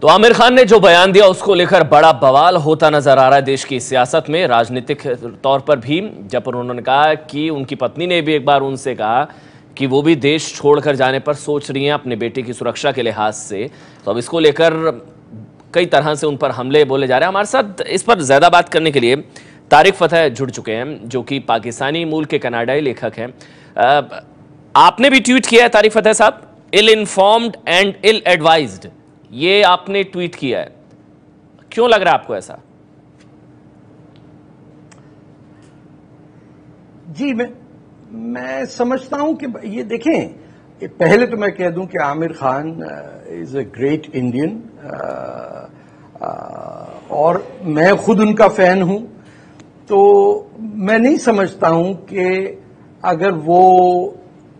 तो आमिर खान ने जो बयान दिया उसको लेकर बड़ा बवाल होता नजर आ रहा है देश की सियासत में, राजनीतिक तौर पर भी। जब उन्होंने कहा कि उनकी पत्नी ने भी एक बार उनसे कहा कि वो भी देश छोड़कर जाने पर सोच रही हैं अपने बेटे की सुरक्षा के लिहाज से, तो अब इसको लेकर कई तरह से उन पर हमले बोले जा रहे हैं। हमारे साथ इस पर ज्यादा बात करने के लिए तारिक फतेह जुड़ चुके हैं, जो कि पाकिस्तानी मूल के कनाडाई लेखक हैं। आपने भी ट्वीट किया है तारिक फतेह साहब, ill informed and ill advised, ये आपने ट्वीट किया है, क्यों लग रहा है आपको ऐसा? जी, मैं समझता हूं कि ये देखें, पहले तो मैं कह दूं कि Aamir Khan is a great Indian और मैं खुद उनका फैन हूं। तो मैं नहीं समझता हूं कि अगर वो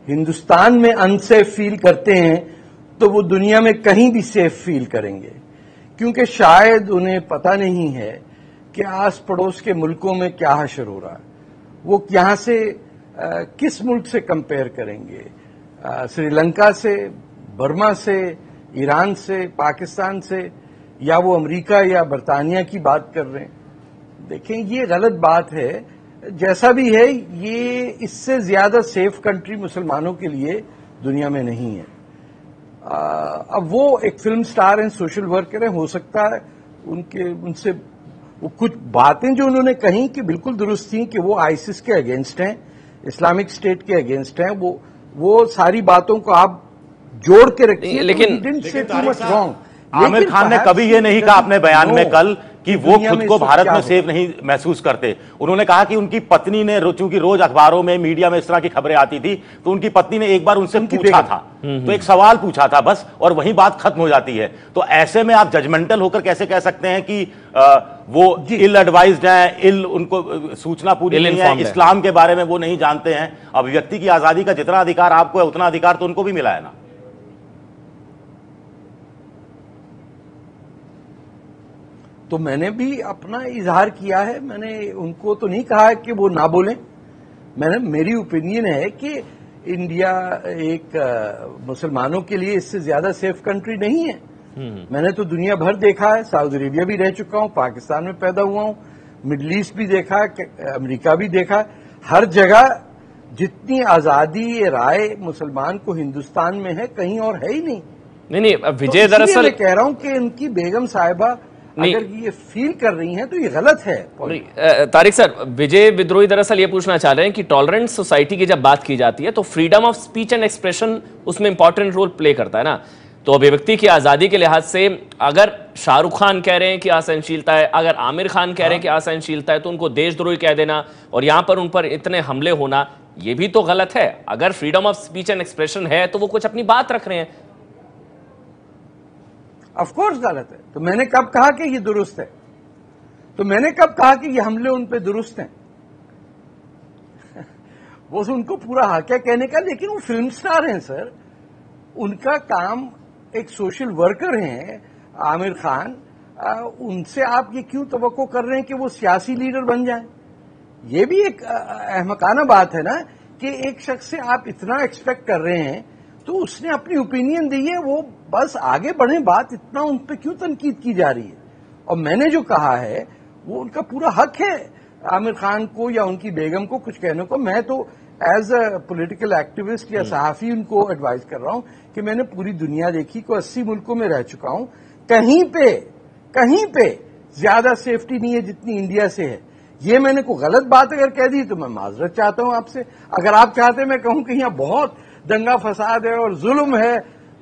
हिंदुस्तान में अनसेफ फील करते हैं तो वो दुनिया में कहीं भी सेफ फील करेंगे, क्योंकि शायद उन्हें पता नहीं है कि आस पड़ोस के मुल्कों में क्या हशर हो रहा है। वो यहां से किस मुल्क से कंपेयर करेंगे, श्रीलंका से, बर्मा से, ईरान से, पाकिस्तान से, या वो अमेरिका या बरतानिया की बात कर रहे हैं? देखें, ये गलत बात है। जैसा भी है, ये इससे ज्यादा सेफ कंट्री मुसलमानों के लिए दुनिया में नहीं है। अब वो एक फिल्म स्टार हैं, सोशल वर्कर हैं, हो सकता है उनसे वो कुछ बातें जो उन्होंने कही कि बिल्कुल दुरुस्त थी कि वो आईसिस के अगेंस्ट हैं, इस्लामिक स्टेट के अगेंस्ट हैं। वो सारी बातों को आप जोड़ के रखिए। लेकिन आमिर खान ने कभी ये नहीं कहा अपने बयान में कल कि वो खुद को भारत में सेफ नहीं महसूस करते। उन्होंने कहा कि उनकी पत्नी ने, चूंकि रोज अखबारों में, मीडिया में इस तरह की खबरें आती थी, तो उनकी पत्नी ने एक बार उनसे पूछा था, तो एक सवाल पूछा था बस, और वहीं बात खत्म हो जाती है। तो ऐसे में आप जजमेंटल होकर कैसे कह सकते हैं कि वो इल एडवाइज्ड हैं, उनको सूचना पूरी नहीं है, इस्लाम के बारे में वो नहीं जानते हैं। अभिव्यक्ति की आजादी का जितना अधिकार आपको है उतना अधिकार तो उनको भी मिला है ना। तो मैंने भी अपना इजहार किया है। मैंने उनको तो नहीं कहा है कि वो ना बोलें। मेरी ओपिनियन है कि इंडिया एक मुसलमानों के लिए इससे ज्यादा सेफ कंट्री नहीं है। मैंने तो दुनिया भर देखा है, सऊदी अरेबिया भी रह चुका हूं, पाकिस्तान में पैदा हुआ हूं, मिडल ईस्ट भी देखा है, अमेरिका भी देखा है। हर जगह जितनी आजादी राय मुसलमान को हिंदुस्तान में है, कहीं और है ही नहीं। नहीं, विजय, दरअसल मैं कह रहा हूं कि उनकी बेगम साहिबा अगर ये फील कर रही हैं तो ये गलत है। तारिक सर, विजय विद्रोही दरअसल ये पूछना चाह रहे हैं कि टॉलरेंट सोसाइटी की जब बात की जाती है तो freedom of speech and expression उसमें इंपॉर्टेंट रोल प्ले करता है ना। तो अभिव्यक्ति की आजादी के लिहाज से अगर शाहरुख खान कह रहे हैं कि असहनशीलता है, अगर आमिर खान कह रहे हैं कि असहनशीलता है, तो उनको देशद्रोही कह देना और यहां पर उन पर इतने हमले होना, ये भी तो गलत है। अगर freedom of speech and expression है तो वो कुछ अपनी बात रख रहे हैं। ऑफ कोर्स गलत है। तो मैंने कब कहा कि ये दुरुस्त है? तो मैंने कब कहा कि ये हमले उन पे दुरुस्त हैं? वो उनको पूरा हक है कहने का, लेकिन वो फिल्म स्टार हैं सर, उनका काम एक सोशल वर्कर हैं आमिर खान। उनसे आप ये क्यों तवक्को कर रहे हैं कि वो सियासी लीडर बन जाएं? ये भी एक अहमकाना बात है ना कि एक शख्स से आप इतना एक्सपेक्ट कर रहे हैं, तो उसने अपनी ओपिनियन दी है, वो बस आगे बढ़े। बात इतना उन पर क्यों तनकीद की जा रही है? और मैंने जो कहा है वो उनका पूरा हक है आमिर खान को या उनकी बेगम को कुछ कहने को। मैं तो एज अ पॉलिटिकल एक्टिविस्ट या सहाफी उनको एडवाइस कर रहा हूं कि मैंने पूरी दुनिया देखी को 80 मुल्कों में रह चुका हूं। कहीं पे ज्यादा सेफ्टी नहीं है जितनी इंडिया से है। ये मैंने कोई गलत बात अगर कह दी तो मैं माजरत चाहता हूं आपसे। अगर आप चाहते हैं मैं कहूं कि यहां बहुत दंगा फसाद है और जुल्म है,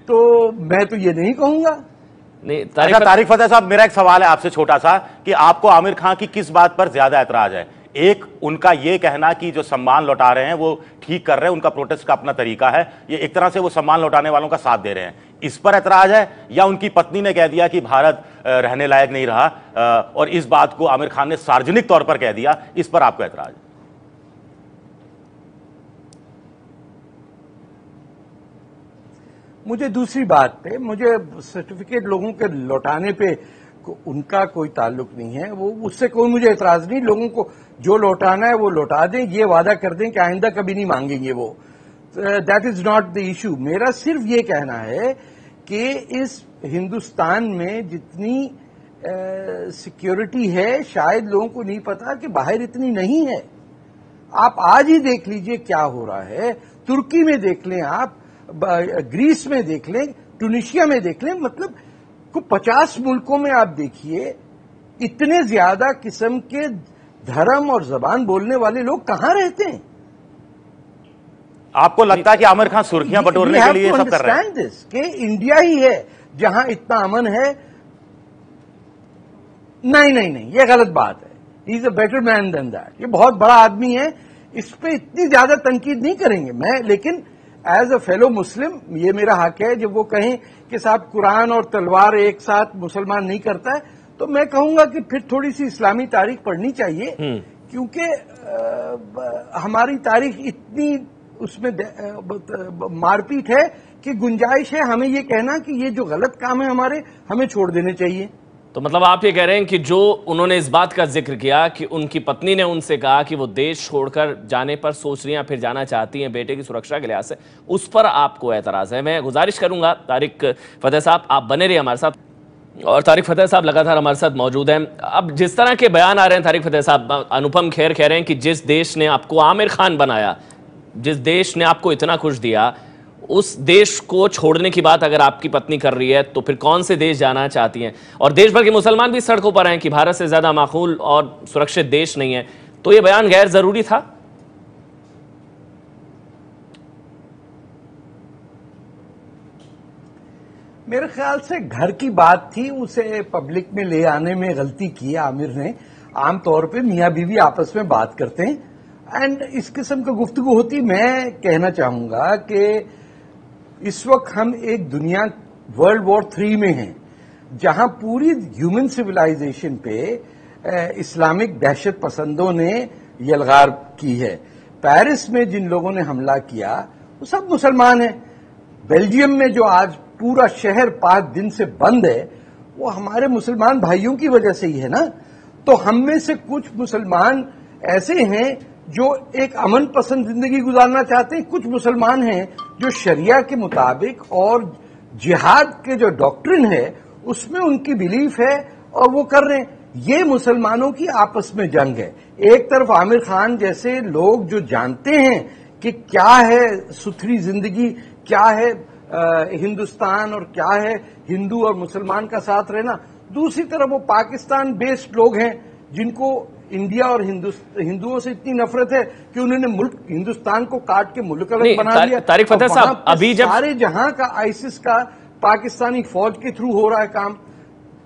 तो मैं तो ये नहीं कहूंगा। नहीं, तारिक फतेह साहब, मेरा एक सवाल है आपसे छोटा सा, कि आपको आमिर खान की किस बात पर ज्यादा एतराज है? एक, उनका ये कहना कि जो सम्मान लौटा रहे हैं वो ठीक कर रहे हैं, उनका प्रोटेस्ट का अपना तरीका है, ये एक तरह से वो सम्मान लौटाने वालों का साथ दे रहे हैं, इस पर एतराज है? या उनकी पत्नी ने कह दिया कि भारत रहने लायक नहीं रहा और इस बात को आमिर खान ने सार्वजनिक तौर पर कह दिया, इस पर आपको एतराज है? मुझे दूसरी बात पे, मुझे सर्टिफिकेट लोगों के लौटाने पे उनका कोई ताल्लुक नहीं है। वो उससे कोई मुझे एतराज नहीं। लोगों को जो लौटाना है वो लौटा दें, ये वादा कर दें कि आइंदा कभी नहीं मांगेंगे वो। That is not the issue. मेरा सिर्फ ये कहना है कि इस हिंदुस्तान में जितनी सिक्योरिटी है शायद लोगों को नहीं पता कि बाहर इतनी नहीं है। आप आज ही देख लीजिए क्या हो रहा है, तुर्की में देख लें, आप ग्रीस में देख लें, ट्यूनीशिया में देख लें, मतलब 50 मुल्कों में आप देखिए इतने ज्यादा किस्म के धर्म और जबान बोलने वाले लोग कहां रहते हैं। आपको लगता है कि आमिर खान सुर्खियां बटोरने के लिए सब कर रहे हैं? कि इंडिया ही है जहां इतना अमन है? नहीं, ये गलत बात है। He is a better man than that. ये बहुत बड़ा आदमी है, इस पे इतनी ज्यादा तनकीद नहीं करेंगे मैं, लेकिन एज अ फेलो मुस्लिम ये मेरा हक है जब वो कहें कि साहब कुरान और तलवार एक साथ मुसलमान नहीं करता है, तो मैं कहूंगा कि फिर थोड़ी सी इस्लामी तारीख पढ़नी चाहिए, क्योंकि हमारी तारीख इतनी उसमें मारपीट है कि गुंजाइश है हमें ये कहना कि ये जो गलत काम है हमारे, हमें छोड़ देने चाहिए। तो मतलब आप ये कह रहे हैं कि जो उन्होंने इस बात का जिक्र किया कि उनकी पत्नी ने उनसे कहा कि वो देश छोड़कर जाने पर सोच रही हैं, फिर जाना चाहती हैं बेटे की सुरक्षा के लिहाज से, उस पर आपको एतराज है। मैं गुजारिश करूंगा तारिक फतेह साहब आप बने रहिए हमारे साथ, और तारिक फतेह साहब लगातार हमारे साथ मौजूद हैं। अब जिस तरह के बयान आ रहे हैं तारिक फतेह साहब, अनुपम खेर कह रहे हैं कि जिस देश ने आपको आमिर खान बनाया, जिस देश ने आपको इतना कुछ दिया, उस देश को छोड़ने की बात अगर आपकी पत्नी कर रही है तो फिर कौन से देश जाना चाहती हैं? और देश भर के मुसलमान भी सड़कों पर हैं कि भारत से ज्यादा माकूल और सुरक्षित देश नहीं है, तो यह बयान गैर जरूरी था? मेरे ख्याल से घर की बात थी, उसे पब्लिक में ले आने में गलती की आमिर ने। आमतौर पे मियां बीवी आपस में बात करते हैं एंड इस किस्म का गुफ्तगू होती। मैं कहना चाहूंगा कि इस वक्त हम एक दुनिया वर्ल्ड वॉर 3 में हैं, जहां पूरी ह्यूमन सिविलाइजेशन पे इस्लामिक दहशत पसंदों ने यलगार की है। पेरिस में जिन लोगों ने हमला किया वो सब मुसलमान हैं। बेल्जियम में जो आज पूरा शहर 5 दिन से बंद है वो हमारे मुसलमान भाइयों की वजह से ही है ना। तो हम में से कुछ मुसलमान ऐसे हैं जो एक अमन पसंद जिंदगी गुजारना चाहते हैं, कुछ मुसलमान हैं जो शरिया के मुताबिक और जिहाद के जो डॉक्ट्रिन है उसमें उनकी बिलीफ है और वो कर रहे हैं। ये मुसलमानों की आपस में जंग है। एक तरफ आमिर खान जैसे लोग जो जानते हैं कि क्या है सुथरी जिंदगी, क्या है हिंदुस्तान और क्या है हिंदू और मुसलमान का साथ रहना, दूसरी तरफ वो पाकिस्तान बेस्ड लोग हैं जिनको इंडिया और हिंदुओं से इतनी नफरत है कि उन्होंने मुल्क हिंदुस्तान को काट के मुल्क अलग बना दिया। तारिक फतेह साहब, अभी जब सारे जहां का आईसिस का पाकिस्तानी फौज के थ्रू हो रहा है काम,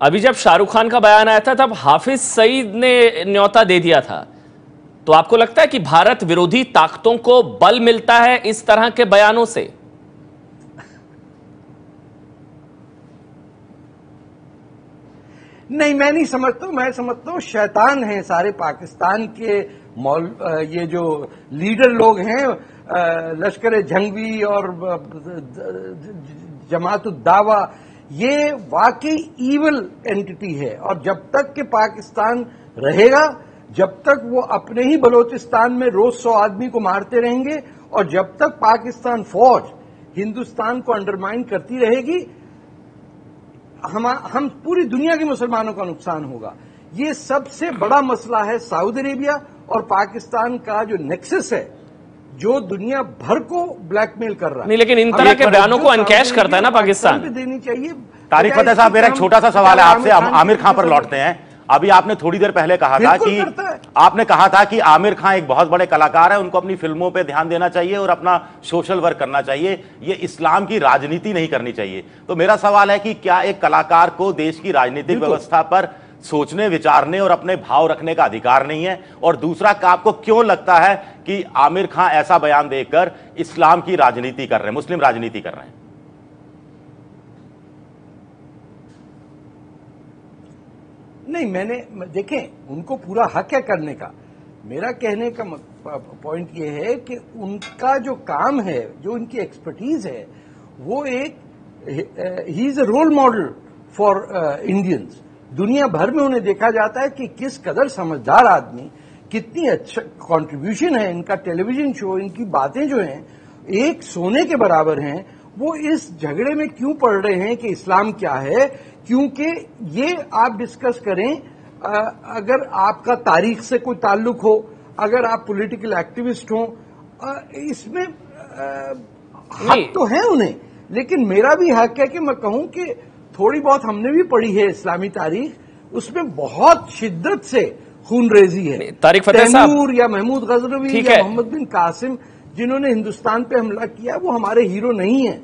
अभी जब शाहरुख खान का बयान आया था तब हाफिज सईद ने न्योता दे दिया था, तो आपको लगता है कि भारत विरोधी ताकतों को बल मिलता है इस तरह के बयानों से? नहीं, मैं नहीं समझता हूं। मैं समझता हूं शैतान हैं सारे पाकिस्तान के ये जो लीडर लोग हैं, लश्कर जंगवी और जमात-उद-दावा, ये वाकई ईवल एंटिटी है। और जब तक कि पाकिस्तान रहेगा, जब तक वो अपने ही बलोचिस्तान में रोज 100 आदमी को मारते रहेंगे और जब तक पाकिस्तान फौज हिंदुस्तान को अंडरमाइन करती रहेगी, हम पूरी दुनिया के मुसलमानों का नुकसान होगा। ये सबसे बड़ा मसला है सऊदी अरेबिया और पाकिस्तान का जो नेक्सस है, जो दुनिया भर को ब्लैकमेल कर रहा है। नहीं, लेकिन इन तरह के बयानों को अनकैश करता है ना पाकिस्तान पे देनी चाहिए। तारिक फतेह साहब, मेरा एक छोटा सा सवाल है आपसे, आमिर खान पर लौटते हैं। अभी आपने थोड़ी देर पहले कहा था कि आमिर खान एक बहुत बड़े कलाकार है, उनको अपनी फिल्मों पे ध्यान देना चाहिए और अपना सोशल वर्क करना चाहिए, ये इस्लाम की राजनीति नहीं करनी चाहिए। तो मेरा सवाल है कि क्या एक कलाकार को देश की राजनीतिक व्यवस्था पर सोचने, विचारने और अपने भाव रखने का अधिकार नहीं है? और दूसरा, आपको क्यों लगता है कि आमिर खान ऐसा बयान देकर इस्लाम की राजनीति कर रहे हैं, मुस्लिम राजनीति कर रहे हैं? नहीं, मैंने देखें उनको पूरा हक है करने का। मेरा कहने का पॉइंट ये है कि उनका जो काम है, जो उनकी एक्सपर्टीज है, वो एक he is a role model for Indians. दुनिया भर में उन्हें देखा जाता है कि किस कदर समझदार आदमी, कितनी अच्छा कंट्रीब्यूशन है इनका। टेलीविजन शो, इनकी बातें जो हैं एक सोने के बराबर हैं वो इस झगड़े में क्यों पड़ रहे हैं कि इस्लाम क्या है, क्योंकि ये आप डिस्कस करें, अगर आपका तारीख से कोई ताल्लुक हो, अगर आप पॉलिटिकल एक्टिविस्ट हो, इसमें हक तो है उन्हें, लेकिन मेरा भी हक है कि मैं कहूं कि थोड़ी बहुत हमने भी पढ़ी है इस्लामी तारीख, उसमें बहुत शिद्दत से खूनरेजी है। तारिक फतेह तैमूर या महमूद गजनवी या मोहम्मद बिन कासिम जिन्होंने हिंदुस्तान पे हमला किया वो हमारे हीरो नहीं है।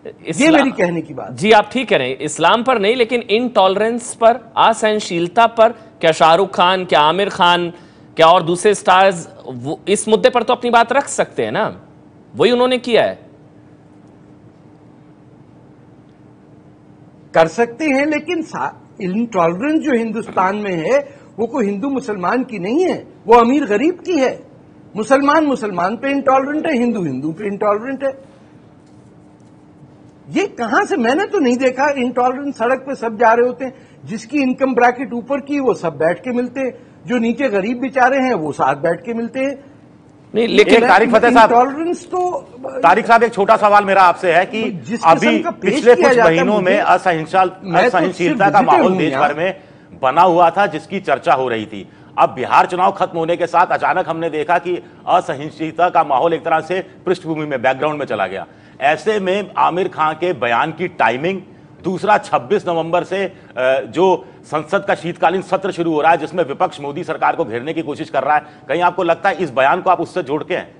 ये मेरी कहने की बात। जी आप ठीक कह रहे हैं, इस्लाम पर नहीं लेकिन इनटॉलरेंस पर, असहनशीलता पर क्या शाहरुख खान, क्या आमिर खान, क्या और दूसरे स्टार्स इस मुद्दे पर तो अपनी बात रख सकते हैं ना, वही उन्होंने किया है। कर सकते हैं, लेकिन इनटॉलरेंस जो हिंदुस्तान में है वो कोई हिंदू मुसलमान की नहीं है, वो अमीर गरीब की है। मुसलमान पे इंटॉलरेंट है, हिंदू पे इंटॉलरेंट है। ये कहां से, मैंने तो नहीं देखा इंटॉलरेंट। सड़क पे सब जा रहे होते हैं, जिसकी इनकम ब्रैकेट ऊपर की वो सब बैठ के मिलते हैं, जो नीचे गरीब बेचारे हैं वो साथ बैठ के मिलते हैं। नहीं लेकिन तारिक फतेह साहब, इंटॉलरेंस तो तारिक साहब एक छोटा सवाल मेरा आपसे है कि अभी पिछले कुछ महीनों में असहनशीलता का माहौल देश भर में बना हुआ था जिसकी चर्चा हो रही थी। अब बिहार चुनाव खत्म होने के साथ अचानक हमने देखा कि असहिष्णुता का माहौल एक तरह से पृष्ठभूमि में, बैकग्राउंड में चला गया। ऐसे में आमिर खान के बयान की टाइमिंग, दूसरा 26 नवंबर से जो संसद का शीतकालीन सत्र शुरू हो रहा है जिसमें विपक्ष मोदी सरकार को घेरने की कोशिश कर रहा है, कहीं आपको लगता है इस बयान को आप उससे जोड़ के हैं?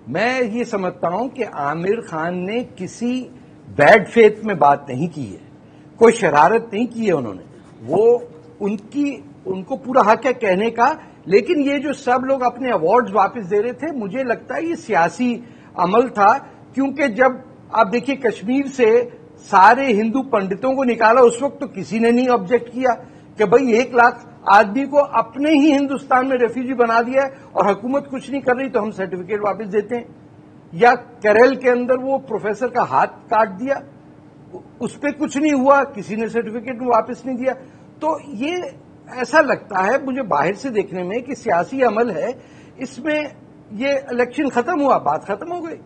मैं ये समझता हूं कि आमिर खान ने किसी बैड फेथ में बात नहीं की है, कोई शरारत नहीं की है उन्होंने। वो उनको पूरा हक है कहने का, लेकिन ये जो सब लोग अपने अवार्ड्स वापस दे रहे थे, मुझे लगता है ये सियासी अमल था। क्योंकि जब आप देखिए कश्मीर से सारे हिंदू पंडितों को निकाला, उस वक्त तो किसी ने नहीं ऑब्जेक्ट किया कि भाई 1 लाख आदमी को अपने ही हिंदुस्तान में रेफ्यूजी बना दिया है और हुकूमत कुछ नहीं कर रही तो हम सर्टिफिकेट वापस देते हैं। या केरल के अंदर वो प्रोफेसर का हाथ काट दिया, उस पर कुछ नहीं हुआ, किसी ने सर्टिफिकेट वापस नहीं दिया। तो ये ऐसा लगता है मुझे बाहर से देखने में कि सियासी अमल है, इसमें ये इलेक्शन खत्म हुआ, बात खत्म हो गई।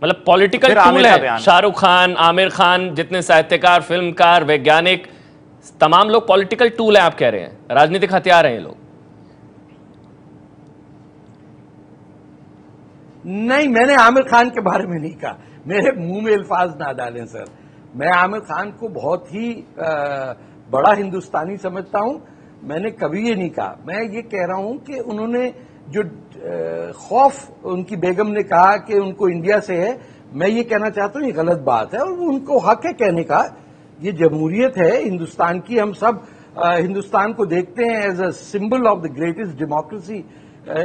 मतलब पॉलिटिकल टूल है। शाहरुख खान, आमिर खान, जितने साहित्यकार, फिल्मकार, वैज्ञानिक, तमाम लोग पॉलिटिकल टूल है आप कह रहे हैं, राजनीतिक हथियार हैं ये लोग। नहीं, मैंने आमिर खान के बारे में नहीं कहा, मेरे मुंह में अल्फाज ना डालें सर। मैं आमिर खान को बहुत ही बड़ा हिंदुस्तानी समझता हूं, मैंने कभी ये नहीं कहा। मैं ये कह रहा हूं कि उन्होंने जो खौफ उनकी बेगम ने कहा कि उनको इंडिया से है, मैं ये कहना चाहता हूं ये गलत बात है और उनको हक है कहने का। ये जमहूरियत है हिंदुस्तान की, हम सब हिंदुस्तान को देखते हैं as a symbol of the greatest democracy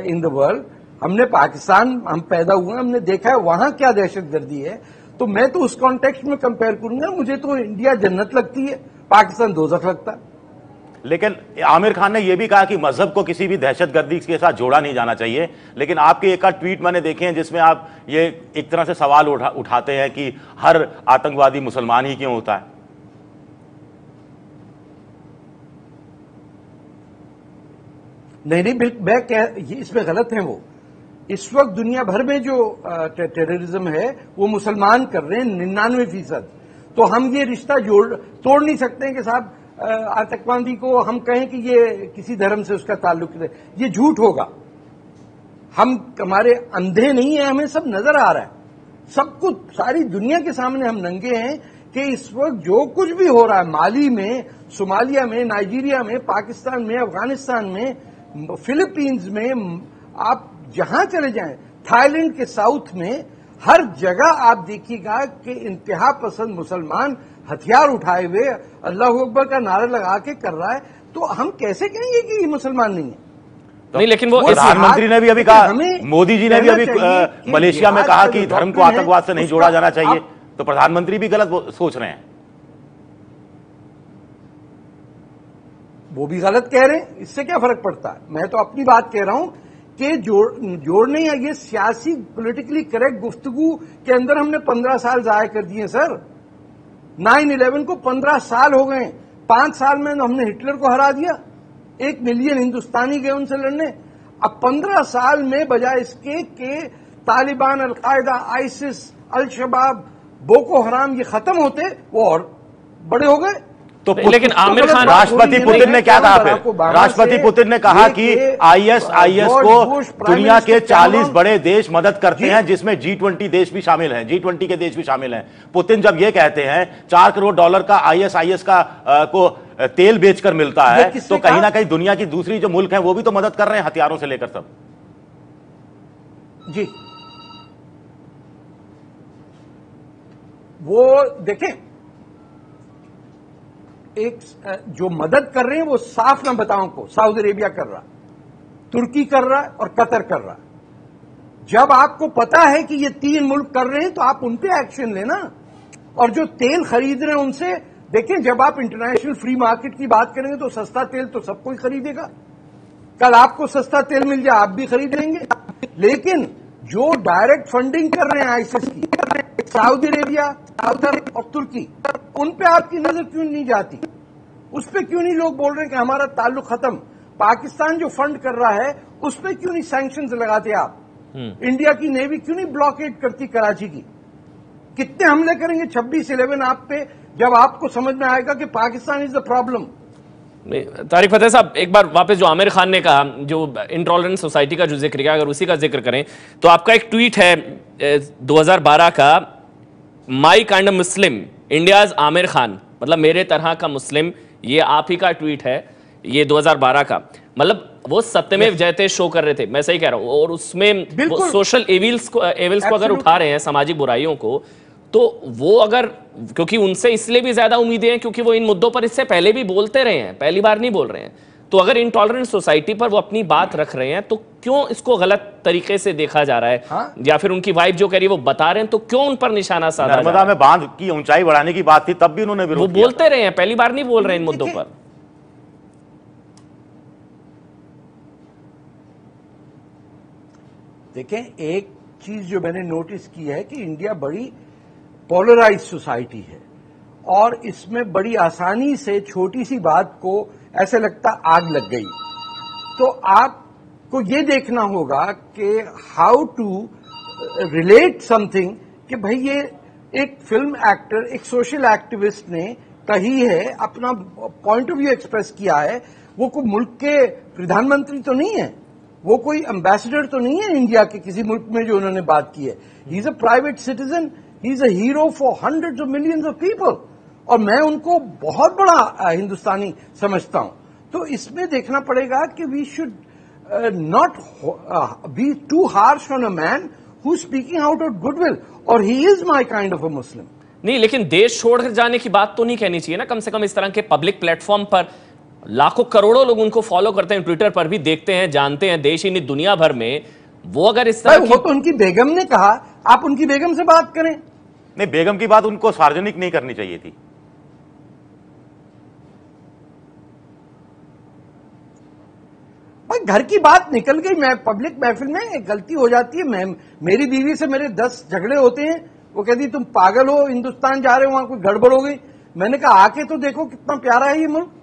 in the world. हमने पाकिस्तान, हम पैदा हुए, हमने देखा है वहां क्या दहशतगर्दी है, तो मैं तो उस कॉन्टेक्स्ट में कंपेयर करूंगा। मुझे तो इंडिया जन्नत लगती है, पाकिस्तान दोजख लगता है। लेकिन आमिर खान ने यह भी कहा कि मजहब को किसी भी दहशतगर्दी के साथ जोड़ा नहीं जाना चाहिए। लेकिन आपके एक ट्वीट मैंने देखे हैं जिसमें आप ये एक तरह से सवाल उठाते हैं कि हर आतंकवादी मुसलमान ही क्यों होता है। नहीं, मैं इसमें गलत है वो। इस वक्त दुनिया भर में जो टेररिज्म है वो मुसलमान कर रहे हैं 99%। तो हम ये रिश्ता तोड़ नहीं सकते हैं कि साहब आतंकवादी को हम कहें कि ये किसी धर्म से उसका ताल्लुक है, ये झूठ होगा। हमारे अंधे नहीं है, हमें सब नजर आ रहा है, सब कुछ सारी दुनिया के सामने हम नंगे हैं कि इस वक्त जो कुछ भी हो रहा है माली में, सोमालिया में, नाइजीरिया में, पाकिस्तान में, अफगानिस्तान में, फिलीपींस में, आप जहां चले जाएं, थाईलैंड के साउथ में, हर जगह आप देखिएगा कि इंतहा पसंद मुसलमान हथियार उठाए हुए अल्लाह अकबर का नारा लगा के कर रहा है। तो हम कैसे कहेंगे कि ये मुसलमान नहीं है? तो नहीं, लेकिन वो प्रधानमंत्री ने भी अभी कहा, मोदी जी ने भी अभी मलेशिया में कहा कि धर्म को आतंकवाद से नहीं जोड़ा जाना चाहिए। तो प्रधानमंत्री भी गलत सोच रहे हैं। वो भी गलत कह रहे हैं, इससे क्या फर्क पड़ता है? मैं तो अपनी बात कह रहा हूं कि जोड़ने या ये सियासी पॉलिटिकली करेक्ट गुफ्तगू के अंदर हमने 15 साल जाया कर दिए सर। 9/11 को 15 साल हो गए, 5 साल में हमने हिटलर को हरा दिया, 1 मिलियन हिंदुस्तानी गए उनसे लड़ने। अब 15 साल में बजाय इसके कि तालिबान, अलकायदा, आईसिस, अल शबाब, बोको हराम ये खत्म होते, वो और बड़े हो गए। तो लेकिन आमिर खान, राष्ट्रपति पुतिन ने क्या कहा फिर? राष्ट्रपति पुतिन ने कहा कि आईएसआईएस को दुनिया के 40 बड़े देश मदद करते हैं, जिसमें G20 देश भी शामिल हैं, G20 के देश भी शामिल हैं। पुतिन जब ये कहते हैं $4 करोड़ का आईएसआईएस का को तेल बेचकर मिलता है, तो कहीं ना कहीं दुनिया की दूसरी जो मुल्क हैं वो भी तो मदद कर रहे हैं, हथियारों से लेकर सब। जी, वो देखें, एक जो मदद कर रहे हैं वो साफ ना बताओ को सऊदी अरेबिया कर रहा, तुर्की कर रहा है और कतर कर रहा। जब आपको पता है कि ये 3 मुल्क कर रहे हैं तो आप उन पे एक्शन लेना। और जो तेल खरीद रहे हैं उनसे देखें, जब आप इंटरनेशनल फ्री मार्केट की बात करेंगे तो सस्ता तेल तो सब कोई खरीदेगा। कल आपको सस्ता तेल मिल जाए आप भी खरीद लेंगे। लेकिन जो डायरेक्ट फंडिंग कर रहे हैं आईसिस की, सऊदी अरेबिया, कतर और तुर्की, उन पे आपकी नजर क्यों नहीं जाती? उस पे क्यों नहीं लोग बोल रहे हैं कि हमारा ताल्लुक खत्म? पाकिस्तान जो फंड कर रहा है उस पे क्यों नहीं सैंक्शंस लगाते आप? इंडिया की नेवी क्यों नहीं ब्लॉकेड करती कराची की? कितने हमले करेंगे 26/11 आप पे, जब आपको समझ में आएगा कि Pakistan is the problem. Tarek Fatah साहब, एक बार वापस जो आमिर खान ने कहा, जो इंटॉलरेंस सोसाइटी का जो जिक्र किया, अगर उसी का जिक्र करें तो आपका एक ट्वीट है 2012 का, माई kind of Muslim India's Aamir Khan, मतलब मेरे तरह का मुस्लिम, ये आप ही का ट्वीट है, ये 2012 का। मतलब वो सत्यमेव जयते शो कर रहे थे, मैं सही कह रहा हूं, और उसमें सोशल एविल्स को अगर उठा रहे हैं, सामाजिक बुराइयों को, तो वो अगर, क्योंकि उनसे इसलिए भी ज्यादा उम्मीदें हैं क्योंकि वो इन मुद्दों पर इससे पहले भी बोलते रहे हैं, पहली बार नहीं बोल रहे हैं, तो अगर इंटॉलरेंट सोसाइटी पर वो अपनी बात रख रहे हैं तो क्यों इसको गलत तरीके से देखा जा रहा है? हाँ? या फिर उनकी वाइफ जो कह रही है वो बता रहे हैं, तो क्यों उन पर निशाना साधा? नर्मदा में बांध की ऊंचाई बढ़ाने की बात थी, तब भी उन्होंने विरोध किया। वो बोलते रहे हैं, पहली बार नहीं बोल रहे हैं इन मुद्दों पर। देखें, एक चीज जो मैंने नोटिस की है कि इंडिया बड़ी पोलराइज सोसाइटी है और इसमें बड़ी आसानी से छोटी सी बात को ऐसे लगता आग लग गई। तो आपको ये देखना होगा कि हाउ टू रिलेट समथिंग, कि भाई ये एक फिल्म एक्टर, एक सोशल एक्टिविस्ट ने कही है, अपना पॉइंट ऑफ व्यू एक्सप्रेस किया है। वो कोई मुल्क के प्रधानमंत्री तो नहीं है, वो कोई एम्बेसडर तो नहीं है इंडिया के किसी मुल्क में जो उन्होंने बात की है। He is a private citizen, he is a hero for hundreds of millions of people, और मैं उनको बहुत बड़ा हिंदुस्तानी समझता हूं। तो इसमें देखना पड़ेगा कि we should not be too harsh on a man who is speaking out of goodwill, और he is my kind of a Muslim. नहीं, लेकिन देश छोड़कर जाने की बात तो नहीं कहनी चाहिए ना, कम से कम इस तरह के पब्लिक प्लेटफॉर्म पर लाखों करोड़ों लोग उनको फॉलो करते हैं, ट्विटर पर भी देखते हैं, जानते हैं, देश ही नहीं दुनिया भर में। वो अगर इस तरह वो तो उनकी बेगम ने कहा, आप उनकी बेगम से बात करें। नहीं, बेगम की बात उनको सार्वजनिक नहीं करनी चाहिए थी। भाई घर की बात निकल गई, मैं पब्लिक महफिल में एक गलती हो जाती है। मेरी बीवी से मेरे 10 झगड़े होते हैं, वो कहती तुम पागल हो, हिंदुस्तान जा रहे हो, वहां कोई गड़बड़ हो गई। मैंने कहा आके तो देखो कितना प्यारा है ये मुल्क।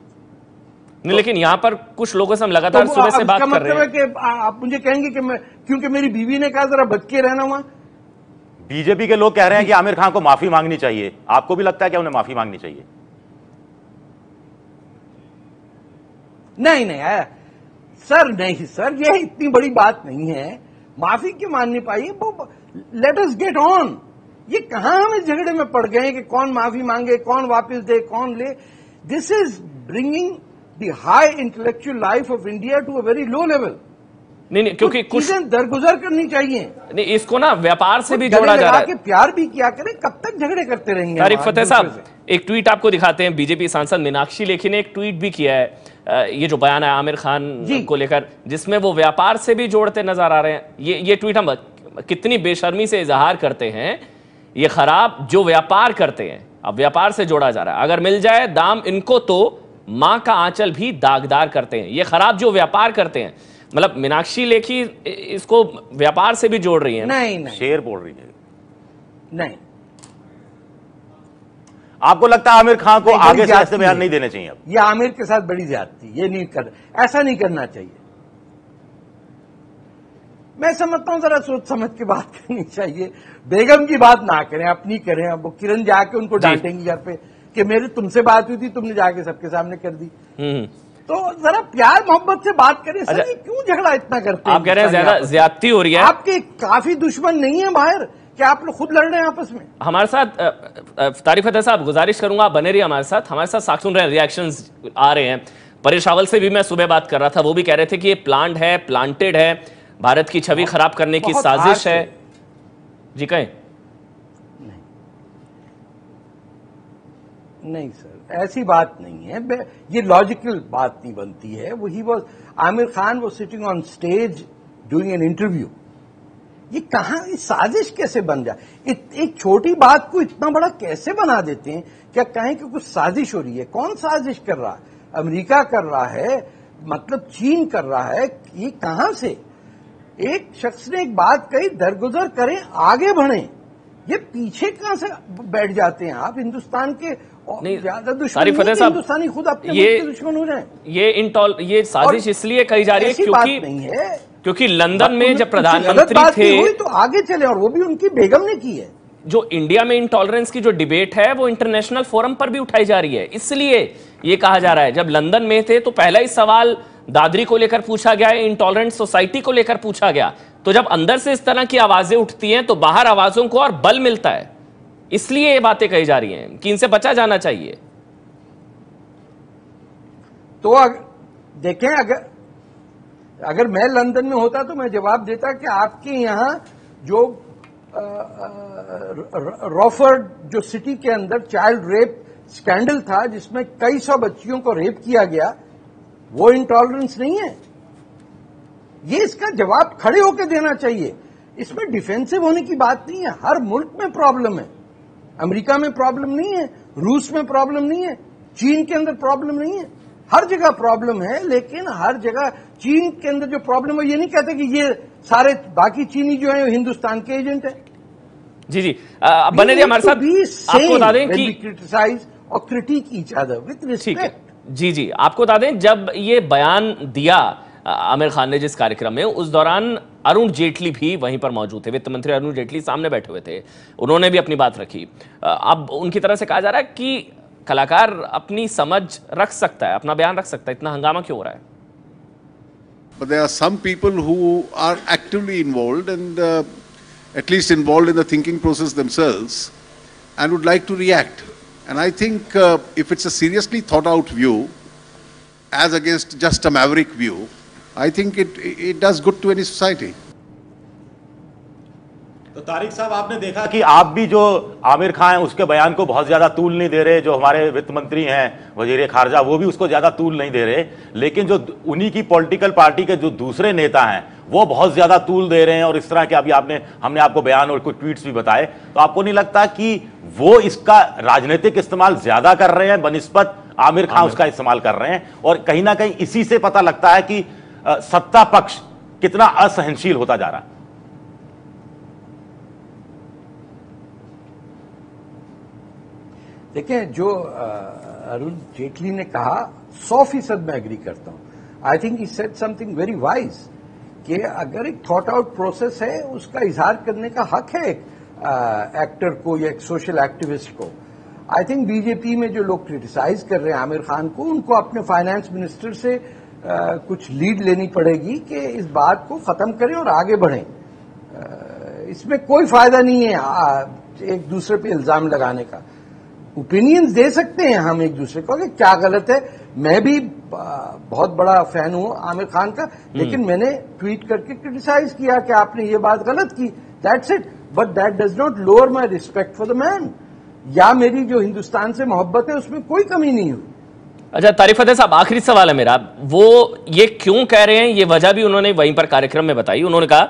नहीं, लेकिन यहां पर कुछ लोगों से हम लगातार सुबह से बात कर रहे हैं कि आप मुझे कहेंगे कि मैं, क्योंकि मेरी बीवी ने कहा जरा बच के रहना वहां। बीजेपी के लोग कह रहे हैं कि आमिर खान को माफी मांगनी चाहिए, आपको भी लगता है कि उन्हें माफी मांगनी चाहिए? नहीं नहीं सर, नहीं सर, ये इतनी बड़ी बात नहीं है, माफी क्यों माननी पाइए। Let us get on. ये कहां हम इस झगड़े में पड़ गए कि कौन माफी मांगे, कौन वापस दे, कौन ले। This is bringing the high intellectual life of India to a very low level. नहीं, क्योंकि कुछ दरगुजर करनी चाहिए। नहीं, इसको ना व्यापार से भी जोड़ा जा रहा है। प्यार भी किया करें, कब तक झगड़े करते रहेंगे? तारिक फतेह साहब, एक ट्वीट आपको दिखाते हैं। बीजेपी सांसद मीनाक्षी लेखी ने एक ट्वीट भी किया है, ये जो बयान है आमिर खान को लेकर, जिसमें वो व्यापार से भी जोड़ते नजर आ रहे हैं। ये ट्वीट हम कितनी बेशर्मी से इजहार करते हैं, ये खराब जो व्यापार करते हैं, अब व्यापार से जोड़ा जा रहा है। अगर मिल जाए दाम इनको तो मां का आंचल भी दागदार करते हैं। ये खराब जो व्यापार करते हैं, मतलब मीनाक्षी लेखी इसको व्यापार से भी जोड़ रही है। नहीं, शेर बोल रही है। नहीं, आपको लगता है आमिर खान को आगे से ऐसे बयान नहीं देने चाहिए? अब ये आमिर के साथ बड़ी ज्यादती, ये नहीं कर, ऐसा नहीं करना चाहिए। मैं समझता हूं जरा सोच समझ के बात करनी चाहिए। बेगम की बात ना करें, अपनी करें। अब वो किरण जाके उनको डांटेंगी घर पे कि मेरी तुमसे बात हुई थी, तुमने जाके सबके सामने कर दी। तो जरा प्यार मोहब्बत से बात करें। सर ये क्यों झगड़ा इतना करते हैं? आप कह रहे हैं ज्यादा ज्यादती हो रही है। आपके काफी दुश्मन नहीं है बाहर कि आप लोग खुद लड़ रहे हैं आपस में? हमारे साथ तारिक फतेह साहब, गुजारिश करूंगा आप बने रहिए हमारे साथ साथ सुन रहे हैं, रिएक्शंस आ रहे हैं। परेश रावल से भी मैं सुबह बात कर रहा था, वो भी कह रहे थे कि ये प्लांट है, प्लांटेड है, भारत की छवि खराब करने की साजिश है। जी कहें। नहीं सर, ऐसी बात नहीं है, ये लॉजिकल बात नहीं बनती है। वो ही वाज, आमिर खान वो sitting on stage doing an interview. ये कहां, साजिश कैसे बन जाए? एक छोटी बात को इतना बड़ा कैसे बना देते हैं? क्या कहें कि कुछ साजिश हो रही है? कौन साजिश कर रहा है? अमेरिका कर रहा है, मतलब चीन कर रहा है। ये कहां से? एक शख्स ने एक बात कही, दरगुजर करें, आगे बढ़ें। ये पीछे कहां से बैठ जाते हैं आप? हिंदुस्तान के ज्यादा दुश्मन नहीं, हिंदुस्तानी खुद अपने मुल्क के दुश्मन हो जाए। ये साजिश इसलिए कही जा रही है क्योंकि लंदन में जब प्रधानमंत्री थे तो आगे चले, और वो भी उनकी बेगम ने की है। जो इंडिया में इंटॉलरेंस की जो डिबेट है वो इंटरनेशनल फोरम पर भी उठाई जा रही है, इसलिए ये कहा जा रहा है। जब लंदन में थे तो पहला ही सवाल दादरी को लेकर पूछा गया, इंटॉलरेंट सोसाइटी को लेकर पूछा गया। तो जब अंदर से इस तरह की आवाजें उठती हैं तो बाहर आवाजों को और बल मिलता है, इसलिए ये बातें कही जा रही हैं कि इनसे बचा जाना चाहिए। तो देखें, अगर मैं लंदन में होता तो मैं जवाब देता कि आपके यहां जो रॉफर्ड जो सिटी के अंदर चाइल्ड रेप स्कैंडल था, जिसमें कई सौ बच्चियों को रेप किया गया, वो इंटॉलरेंस नहीं है। ये इसका जवाब खड़े होकर देना चाहिए। इसमें डिफेंसिव होने की बात नहीं है। हर मुल्क में प्रॉब्लम है। अमेरिका में प्रॉब्लम नहीं है, रूस में प्रॉब्लम नहीं है, चीन के अंदर प्रॉब्लम नहीं है, हर जगह प्रॉब्लम है। लेकिन हर जगह चीन के अंदर जो प्रॉब्लम है, ये नहीं कहते कि ये सारे बाकी चीनी जो है हिंदुस्तान के एजेंट है। जी जी, बने रहिए हमारे साथ। आपको बता दें कि क्रिटिसाइज और critic each other with respect. जी जी, आपको बता दें जब ये बयान दिया आमिर खान ने जिस कार्यक्रम में, उस दौरान अरुण जेटली भी वहीं पर मौजूद थे। वित्त मंत्री अरुण जेटली सामने बैठे हुए थे, उन्होंने भी अपनी बात रखी। अब उनकी तरफ से कहा जा रहा है कि कलाकार अपनी समझ रख सकता है, अपना बयान रख सकता है, इतना हंगामा क्यों हो रहा है? But there are some people who are actively involved and at least involved in the thinking process themselves and would like to react. And I think if it's a seriously thought out view as against just a maverick view, I think it does good to any society. तो तारिक साहब, आपने देखा कि आप भी जो आमिर खान उसके बयान को बहुत ज्यादा तूल नहीं दे रहे, जो हमारे वित्त मंत्री हैं वजीर खारजा, वो भी उसको ज्यादा तूल नहीं दे रहे, लेकिन जो उन्हीं की पॉलिटिकल पार्टी के जो दूसरे नेता हैं वो बहुत ज्यादा तूल दे रहे हैं। और इस तरह के अभी हमने आपको बयान और कुछ ट्वीट्स भी बताए, तो आपको नहीं लगता कि वो इसका राजनीतिक इस्तेमाल ज्यादा कर रहे हैं बनिस्बत आमिर खान उसका इस्तेमाल कर रहे हैं? और कहीं ना कहीं इसी से पता लगता है कि सत्ता पक्ष कितना असहनशील होता जा रहा है। देखें, जो अरुण जेटली ने कहा 100% मैं एग्री करता हूं। I think he said something very wise कि अगर एक थॉट आउट प्रोसेस है, उसका इजहार करने का हक है एक एक्टर को या एक सोशल एक्टिविस्ट को। आई थिंक बीजेपी में जो लोग क्रिटिसाइज कर रहे हैं आमिर खान को, उनको अपने फाइनेंस मिनिस्टर से कुछ लीड लेनी पड़ेगी कि इस बात को खत्म करें और आगे बढ़ें। इसमें कोई फायदा नहीं है एक दूसरे पे इल्जाम लगाने का। ओपिनियंस दे सकते हैं हम एक दूसरे को कि क्या गलत है। मैं भी बहुत बड़ा फैन हूं आमिर खान का, लेकिन मैंने ट्वीट करके क्रिटिसाइज किया कि आपने ये बात गलत की, that's it. But that does not lower my respect for the man, या मेरी जो हिंदुस्तान से मोहब्बत है उसमें कोई कमी नहीं हुई। अच्छा तारिक फतेह साहब, आखिरी सवाल है मेरा, वो ये क्यों कह रहे हैं, ये वजह भी उन्होंने वहीं पर कार्यक्रम में बताई। उन्होंने कहा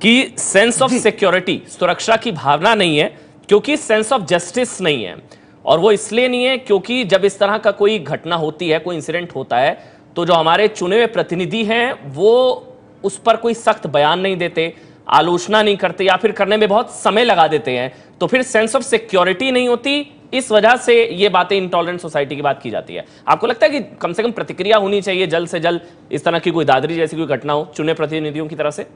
कि सेंस ऑफ सिक्योरिटी, सुरक्षा की भावना नहीं है क्योंकि सेंस ऑफ जस्टिस नहीं है। और वो इसलिए नहीं है क्योंकि जब इस तरह का कोई घटना होती है, कोई इंसिडेंट होता है, तो जो हमारे चुने हुए प्रतिनिधि हैं वो उस पर कोई सख्त बयान नहीं देते, आलोचना नहीं करते, या फिर करने में बहुत समय लगा देते हैं, तो फिर सेंस ऑफ सिक्योरिटी नहीं होती। इस वजह से ये बातें इंटॉलरेंट सोसाइटी की बात की जाती है। आपको लगता है कि कम से कम प्रतिक्रिया होनी चाहिए जल्द से जल्द, इस तरह की कोई दादरी जैसी कोई घटना हो चुने प्रतिनिधियों की तरफ से?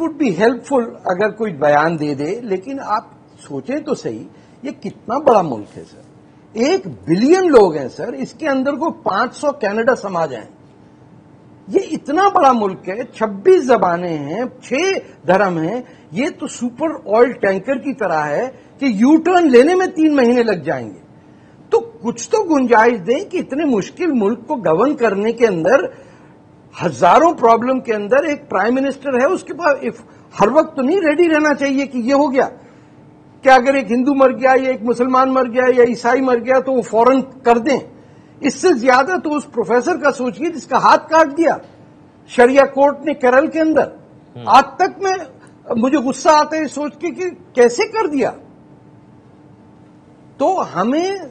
वुड बी हेल्पफुल अगर कोई बयान दे दे, लेकिन आप सोचें तो सही, ये कितना बड़ा मुल्क है सर, 1 बिलियन लोग हैं सर, इसके अंदर को 500 कनाडा समा जाएं। ये इतना बड़ा मुल्क है, 26 जबानें हैं, 6 धर्म हैं, ये तो सुपर ऑयल टैंकर की तरह है कि यू टर्न लेने में 3 महीने लग जाएंगे। तो कुछ तो गुंजाइश दें कि इतने मुश्किल मुल्क को गवर्न करने के अंदर, हजारों प्रॉब्लम के अंदर एक प्राइम मिनिस्टर है, उसके पास हर वक्त तो नहीं रेडी रहना चाहिए कि ये हो गया, क्या अगर एक हिंदू मर गया या एक मुसलमान मर गया या ईसाई मर गया तो वो फौरन कर दें। इससे ज्यादा तो उस प्रोफेसर का सोचिए जिसका हाथ काट दिया शरिया कोर्ट ने केरल के अंदर। आज तक में मुझे गुस्सा आता है सोच के कि कैसे कर दिया। तो हमें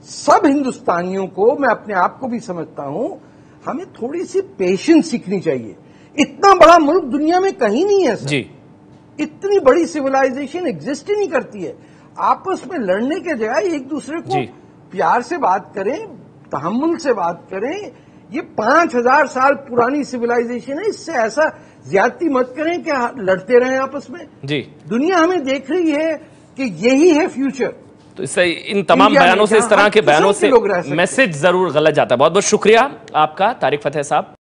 सब हिंदुस्तानियों को, मैं अपने आप को भी समझता हूं, हमें थोड़ी सी पेशेंस सीखनी चाहिए। इतना बड़ा मुल्क दुनिया में कहीं नहीं है सर जी। इतनी बड़ी सिविलाइजेशन एग्जिस्ट ही नहीं करती है। आपस में लड़ने के जगह एक दूसरे को प्यार से बात करें, तहम्मुल से बात करें। ये 5000 साल पुरानी सिविलाइजेशन है, इससे ऐसा ज्यादती मत करें कि लड़ते रहें आपस में जी। दुनिया हमें देख रही है कि यही है फ्यूचर। तो इससे इन तमाम बयानों से, इस तरह के बयानों से मैसेज जरूर गलत जाता है। बहुत बहुत शुक्रिया आपका तारिक फतेह साहब।